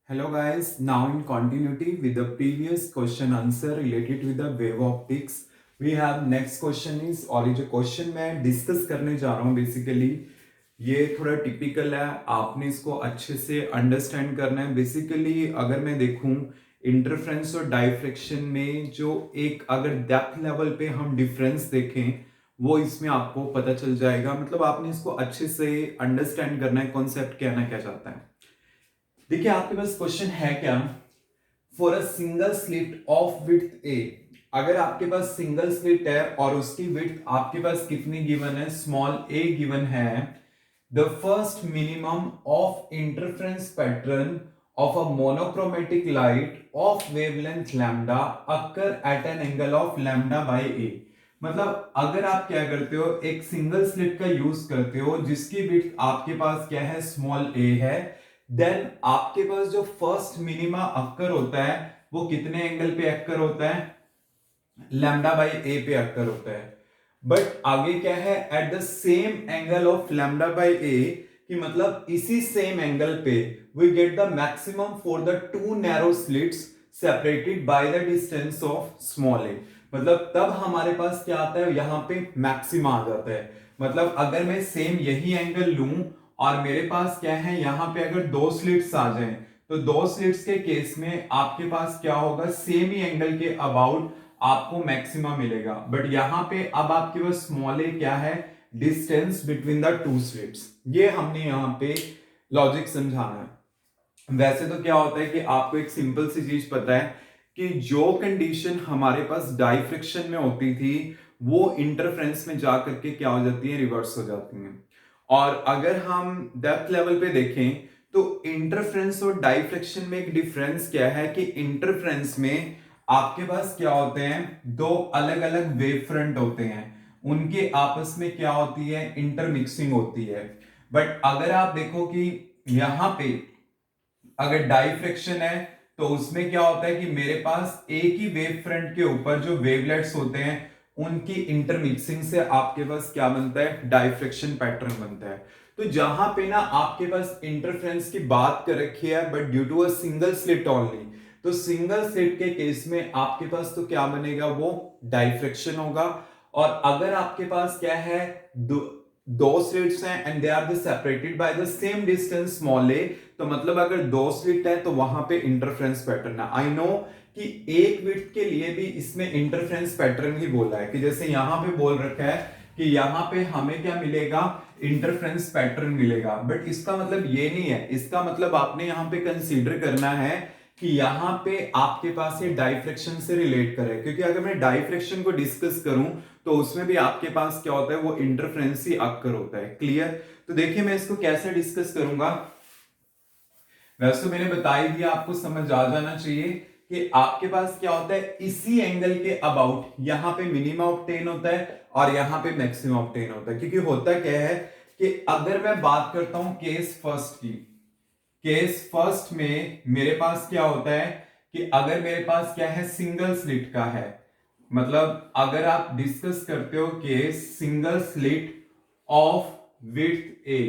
Hello guys, now in continuity with the previous question answer related with the wave optics, we have next question is और ये जो question मैं discuss करने जा रहा हूँ बेसिकली ये थोड़ा टिपिकल है, आपने इसको अच्छे से अंडरस्टैंड करना है। बेसिकली अगर मैं देखूं इंटरफ्रेंस और डाइफ्रेक्शन में जो एक अगर डेप्थ लेवल पे हम डिफरेंस देखें वो इसमें आपको पता चल जाएगा। मतलब आपने इसको अच्छे से अंडरस्टैंड करना है, कॉन्सेप्ट कहना क्या चाहता है। देखिए आपके पास क्वेश्चन है क्या, for a single slit of width a, अगर आपके पास सिंगल स्लिट है और उसकी विड्थ आपके पास कितनी गिवन है, स्मॉल ए गिवन है, the first minimum of interference pattern of a monochromatic light of wavelength lambda occur at an angle of lambda by a. मतलब अगर आप क्या करते हो, एक सिंगल स्लिट का यूज करते हो जिसकी विड्थ आपके पास क्या है, स्मॉल ए है, देन आपके पास जो फर्स्ट मिनिमा अक्कर होता है वो कितने एंगल पे अक्कर होता है, लैम्डा बाई ए पे अक्कर होता है। बट आगे क्या है, at the same angle of lambda by a, कि मतलब इसी सेम एंगल पे we get the maximum for the two narrow slits separated by the distance of small a. मतलब तब हमारे पास क्या आता है, यहां पे मैक्सिमा आ जाता है। मतलब अगर मैं सेम यही एंगल लूं और मेरे पास क्या है, यहां पे अगर दो स्लिट्स आ जाएं तो दो स्लिट्स के केस में आपके पास क्या होगा, सेम ही एंगल के अबाउट आपको मैक्सिमा मिलेगा। बट यहां पे अब आपके पास स्मॉल ए क्या है, distance between the two slits. ये हमने यहां पे लॉजिक समझाना है। वैसे तो क्या होता है कि आपको एक सिंपल सी चीज पता है कि जो कंडीशन हमारे पास डाइफ्रिक्शन में होती थी वो इंटरफ्रेंस में जाकर के क्या हो जाती है, रिवर्स हो जाती है। और अगर हम डेप्थ लेवल पे देखें तो इंटरफ्रेंस और डाइफ्रेक्शन में एक डिफरेंस क्या है कि इंटरफ्रेंस में आपके पास क्या होते हैं, दो अलग अलग वेव फ्रंट होते हैं, उनके आपस में क्या होती है, इंटरमिक्सिंग होती है। बट अगर आप देखो कि यहां पे अगर डाइफ्रेक्शन है तो उसमें क्या होता है कि मेरे पास एक ही वेव फ्रंट के ऊपर जो वेवलेट्स होते हैं उनकी इंटरमिक्सिंग से आपके पास क्या बनता है, डाइफ्रेक्शन पैटर्न बनता है। तो जहां पे ना आपके पास इंटरफ्रेंस की बात कर रखी है but due to a single slit only, तो सिंगल स्लिट के केस में आपके पास तो क्या बनेगा, वो डाइफ्रेक्शन होगा। और अगर आपके पास क्या है, दो स्लिट्स हैं and they are separated by the same distance small a, तो मतलब अगर दो स्लिट है तो वहां पे इंटरफ्रेंस पैटर्न है। आई नो कि एक विड्थ के लिए भी इसमें इंटरफ्रेंस पैटर्न ही बोला है, कि जैसे यहां पे बोल रखा है कि यहां पे हमें क्या मिलेगा, इंटरफ्रेंस पैटर्न मिलेगा। बट इसका मतलब ये नहीं है, इसका मतलब आपने यहां पे कंसीडर करना है कि यहां पे आपके पास ये डाइफ्रेक्शन से रिलेट करे, क्योंकि अगर मैं डाइफ्रेक्शन को डिस्कस करूं तो उसमें भी आपके पास क्या होता है, वो इंटरफ्रेंस ही अक्कर होता है। क्लियर? तो देखिए मैं इसको कैसे डिस्कस करूंगा। वैसे तो मैंने बता ही दिया, आपको समझ आ जाना चाहिए कि आपके पास क्या होता है, इसी एंगल के अबाउट यहां पे मिनिमम ऑब्टेन होता है और यहां पे मैक्सिमम ऑब्टेन होता है। क्योंकि होता क्या है कि अगर मैं बात करता हूं केस फर्स्ट की, केस फर्स्ट में मेरे पास क्या होता है कि अगर मेरे पास क्या है, सिंगल स्लिट का है, मतलब अगर आप डिस्कस करते हो case single slit of width a,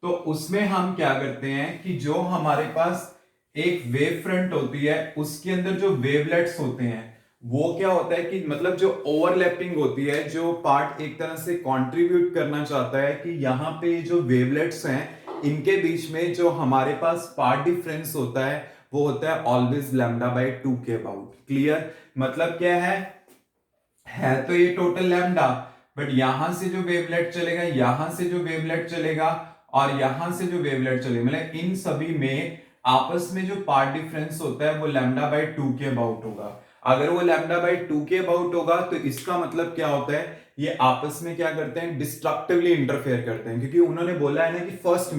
तो उसमें हम क्या करते हैं कि जो हमारे पास एक वेव फ्रंट होती है उसके अंदर जो वेवलेट्स होते हैं वो क्या होता है कि मतलब जो ओवरलैपिंग होती है, जो पार्ट एक तरह से कंट्रीब्यूट करना चाहता है कि यहाँ पे जो वेवलेट्स हैं इनके बीच में जो हमारे पास पार्ट डिफरेंस होता है वो होता है ऑलवेज लैम्डा बाय 2 के अबाउट। क्लियर? मतलब क्या है तो ये टोटल लैम्डा, बट यहां से जो वेवलेट चलेगा, यहां से जो वेवलेट चलेगा और यहां से जो वेवलेट चलेगा, मतलब इन सभी में आपस में जो पार्ट डिफरेंस होता है वो लैम्डा बाय 2 के अबाउट होगा। अगर वो लैम्डा बाय 2 के अबाउट होगा तो इसका मतलब क्या होता है, ये आपस में क्या करते हैं, डिस्ट्रक्टिवली इंटरफेयर करते हैं। क्योंकि उन्होंने बोला है ना कि फर्स्ट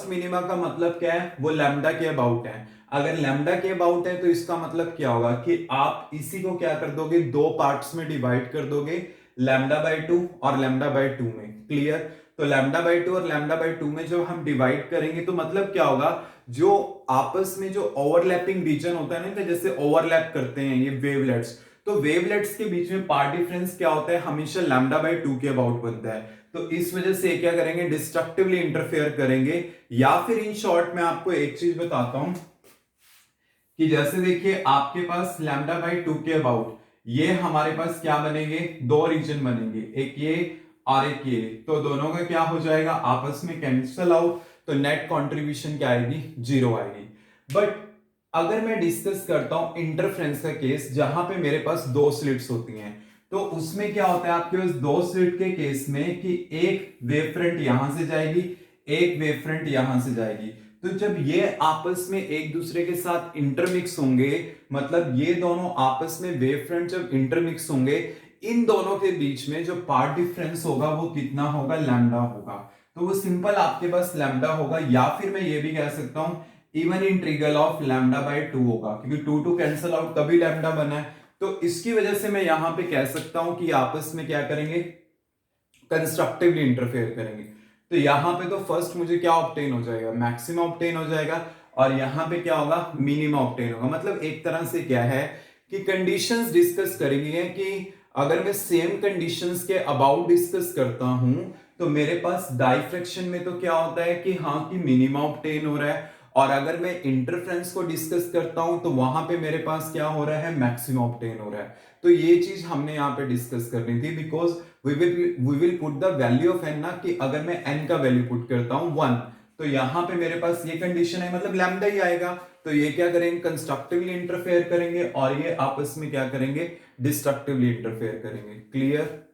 मिनिमा का मतलब क्या है, वो लैम्डा के अबाउट है। अगर लैम्डा के अबाउट है तो इसका मतलब क्या होगा कि आप इसी को क्या कर दोगे, दो पार्ट्स में डिवाइड कर दोगे, लैम्डा बाय 2 और लैम्डा बाय 2 में। क्लियर? तो लैम्डा बाय 2 और लैम्डा बाय 2 में जो हम डिवाइड करेंगे तो मतलब क्या होगा, जो आपस में जो ओवरलैपिंग रीजन होता है ना, जैसे ओवरलैप करते हैं ये वेवलेट्स, तो वेवलेट्स के बीच में पार्ट डिफरेंस क्या होता है, हमेशा लैम्डा बाय 2 के अबाउट बनता है। तो इस वजह से क्या करेंगे, डिस्ट्रक्टिवली इंटरफेयर करेंगे। या फिर इन शॉर्ट में आपको एक चीज बताता हूं कि जैसे देखिए आपके पास लैम्डा बाय 2 के अबाउट ये हमारे पास क्या बनेंगे, दो रीजन बनेंगे, एक ये और एक ये। तो दोनों का क्या हो जाएगा, आपस में कैंसिल आउट, तो नेट कंट्रीब्यूशन क्या आएगी, 0 आएगी। बट अगर मैं डिस्कस करता हूं इंटरफ्रेंस का केस, जहां पे मेरे पास दो स्लिट्स होती हैं, तो उसमें क्या होता है आपके पास दो स्लिट के केस में कि एक वेव फ्रंट यहां से जाएगी, एक वेव फ्रंट यहां से जाएगी। तो जब ये आपस में एक दूसरे के साथ इंटरमिक्स होंगे, मतलब ये दोनों आपस में वेव फ्रंट जब इंटरमिक्स होंगे, इन दोनों के बीच में जो पार्ट डिफरेंस होगा वो कितना होगा, लैम्डा होगा। तो वो सिंपल आपके पास लैम्डा होगा, या फिर मैं ये भी कह सकता हूं even integral of lambda bye 2 होगा, क्योंकि 2 टू कैंसिल आउट तभी लैम्डा बना है। तो इसकी वजह से मैं यहां पे कह सकता हूं कि आपस में क्या करेंगे, कंस्ट्रक्टिवली इंटरफेयर करेंगे। तो यहां पे तो फर्स्ट मुझे क्या ऑब्टेन हो जाएगा, मैक्सिमम ऑब्टेन हो जाएगा, और यहां पे क्या होगा, मिनिमम ऑब्टेन होगा। मतलब एक तरह से क्या है कि कंडीशंस डिस्कस करेंगे कि अगर मैं सेम कंडीशंस के अबाउट डिस्कस करता हूं, तो मेरे पास डाइफ्रैक्शन में तो क्या होता है कि हाँ कि मिनिमम ऑब्टेन हो रहा है, और अगर मैं इंटरफ्रेंस को डिस्कस करता हूं तो वहां पे मेरे पास क्या हो रहा है, मैक्सिमम ऑब्टेन हो रहा है। तो ये चीज हमने यहाँ पे डिस्कस करनी थी, because we will put the value of N ना, कि अगर मैं एन का वैल्यू पुट करता हूं 1, तो यहां पे मेरे पास ये कंडीशन है, मतलब लैम्डा ही आएगा। तो ये क्या करेंगे, कंस्ट्रक्टिवली इंटरफेयर करेंगे, और ये आपस में क्या करेंगे, डिस्ट्रक्टिवली इंटरफेयर करेंगे। क्लियर।